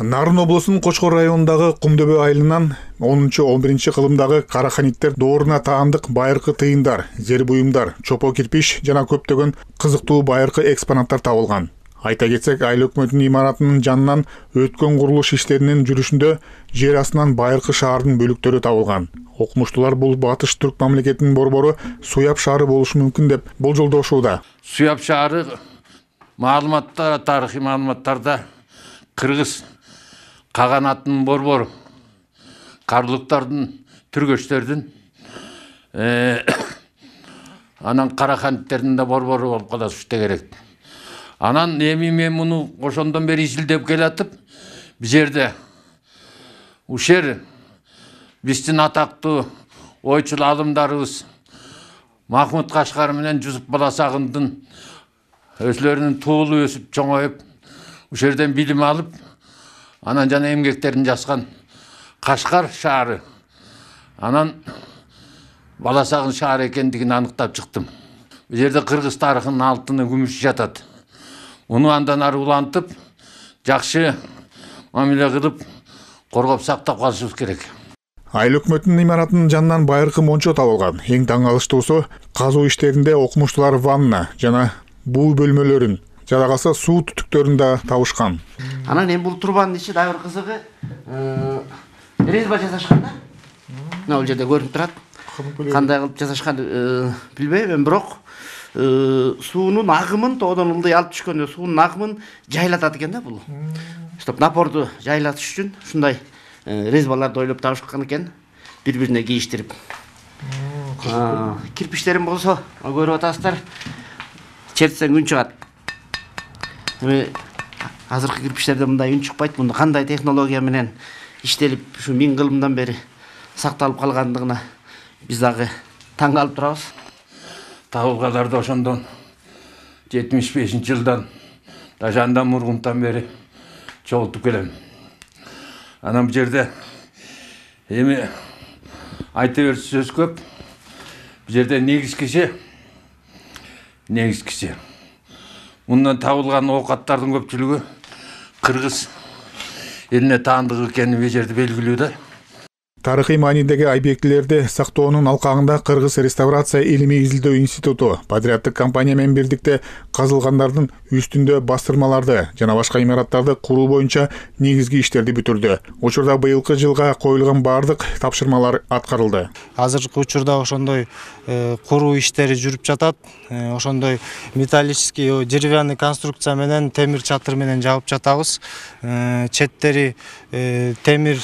Нарын облусунун Кочкор районундагы Кумдөбө айылынан 10-11 кылымдагы караханиттер дооруна таандык байыркы тыйындар, зер буюмдар, чопо кирпич жана көптөгөн кызыктуу байыркы экспонаттар табылган. Айта кетсек, айыл өкмөтүнүн имаратынын жанынан өткөн курулуш иштеринин жүрүшүндө жер астынан байыркы шаардын бөлүктөрү табылган. Окумуштуулар бул Батыш Түрк мамлекетинин борбору Суяб шаары болушу мүмкүн деп болжолдошууда. Суяб шаары тарыхый маалыматтарда Кыргыз Каганаттын борбору, карлыктардын, түргөчтөрдүн, анан караханиттердин да борбору болуп калат керек. Анан мен муну ошондон бери изилдеп келатып, биз жерде ушер биздин атактуу ойчул алымдарыбыз Махмут Кашкар менен Жусуп Баласагындын өзлөрүнүн туулу өсүп чоңоюп, ушерден билим алып, анан жана эмгектерин жазган Кашкар шаары, анан Баласагын шаары экендигин аныктап чыктым. Бул жерде Кыргыз тарыхынын алтыны, күмүшү жатат. Уну андан ары улантып, жакшы мамиле кылып, коргоп сактап калышыбыз керек. Айыл өкмөтүнүн имаратынын жанынан байыркы мончо табылган. Эң таң калыштуусу, казуу иштеринде окумуштуулар ванна жана буу бөлмөлөрүн, жада калса суу түтүктөрүн да табышкан. Анан эми бул турбанын ичи да бир кызыгы, резьба жасашкан да. Мына бул жерде көрүнүп турат. Кандай кылып жасашкан билбейм, бирок суунун агымын тоодон ылдый алып түшкөндө суунун агымын жайлатат экен да бул. Чтоб напорду жайлатыш үчүн ушундай резьбаларды ойлоп табышкан экен, бири-бирине кийиштирип. Кирпичтерин болсо, көрүп атасыздар, чертсең үн чыгат. Эми азыркы кирпичтерде мындай үн чыкпайт. Мунда кандай технология менен иштелип, ушу 1000 кылымдан бери сакталып калгандыгына биз дагы таң калып турабыз. Табылгаларды ошондон 75-жылдан, Дажандан Мургунтан бери чогултуп келем. Анан бул жерде эми айта берсе сөз көп. Бул жерде негизгиси мындан табылган оокаттардын көпчүлүгү Кыргыз элине таандык экени бул жерде белгилүү да. Тарыхый маанидеги объектилерди сактоонун алкагында Кыргыз реставрация илимий изилдөө институту подряддык компания менен бирдикте казылгандардын үстүндө бастырмаларды жана башка имараттарды куруу боюнча негизги иштерди бүтүрдү. Учурда быйылкы жылга коюлган баардык тапшырмалар аткарылды. Азыркы учурда ошондой куруу иштери жүрүп жатат. Ошондой металлический, деревянный конструкция менен темир чатыр менен жабып жатабыз. Четтери темир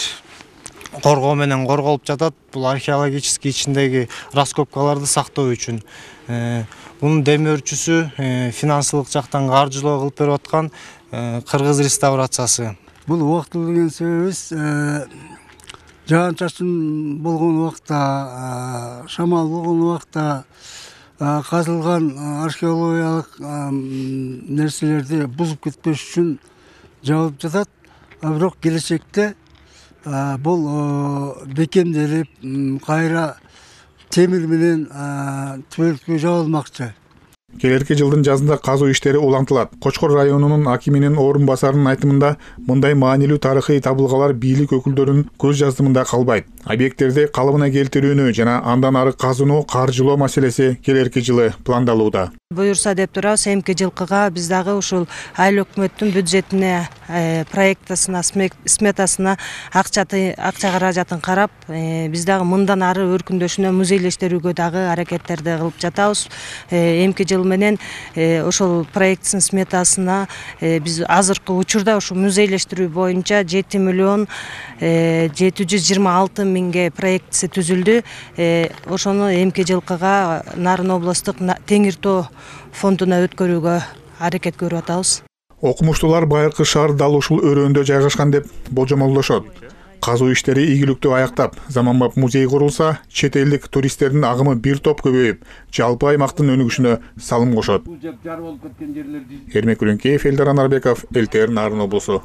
коргоо менен корголуп жатат. Бул археологический ичиндеги раскопкаларды сактоо үчүн. Бунун демөөрчүсү финансылык жактан каржылоо кылып берип аткан Кыргыз реставрациясы. Бул убактылуу деген себебибиз жаан-чачын болгон убакта, шамал болгон убакта казылган археологиялык нерселерди бузуп кетпеш үчүн жабылып жатат. Бирок келечекте бул бекемделип, кайра темир менен түбөлүккө жабылмакчы. Келерки жылдын жазында казуу иштери улантылат. Кочкор районунун акиминин орун басарынын айтымында мындай маанилүү тарыхый табылгалар бийлик өкүлдөрүнүн көз жаздымында калбайт. Объекттерди калыбына келтирүүнү жана андан ары казууну каржылоо маселеси келерки жылы пландалууда. Буюрса деп турабыз, эмки жылкыга биз дагы ушул айыл өкмөттүн бюджетине, проектасына, сметасына акча каражатын карап, биз дагы мындан ары өркүндөшүнө, музейлештирүүгө дагы аракеттерди кылып жатабыз. Эмки жыл менен ошол проекттин сметасына биз азыркы учурда ушу музейлештирүү боюнча 7 миллион 726 миңге проектиси түзүлдү. Ошону эмки жылкыга Нарын облустук Теңир Тоо фондуна өткөрүүгө аракет көрүп атабыз. Окумуштуулар байыркы шаар дал ушул өрөөндө жайгашкан деп болжомолдошот. Казуу иштери ийгиликтүү аяктап, заманбап музей курулса, чет элдик туристтердин агымы бир топ көбөйүп, жалпы аймактын өнүгүшүнө салым кошот. Эрмек Үрүнкеев, Элдар Анарбеков, ЛТР Нарын облусу.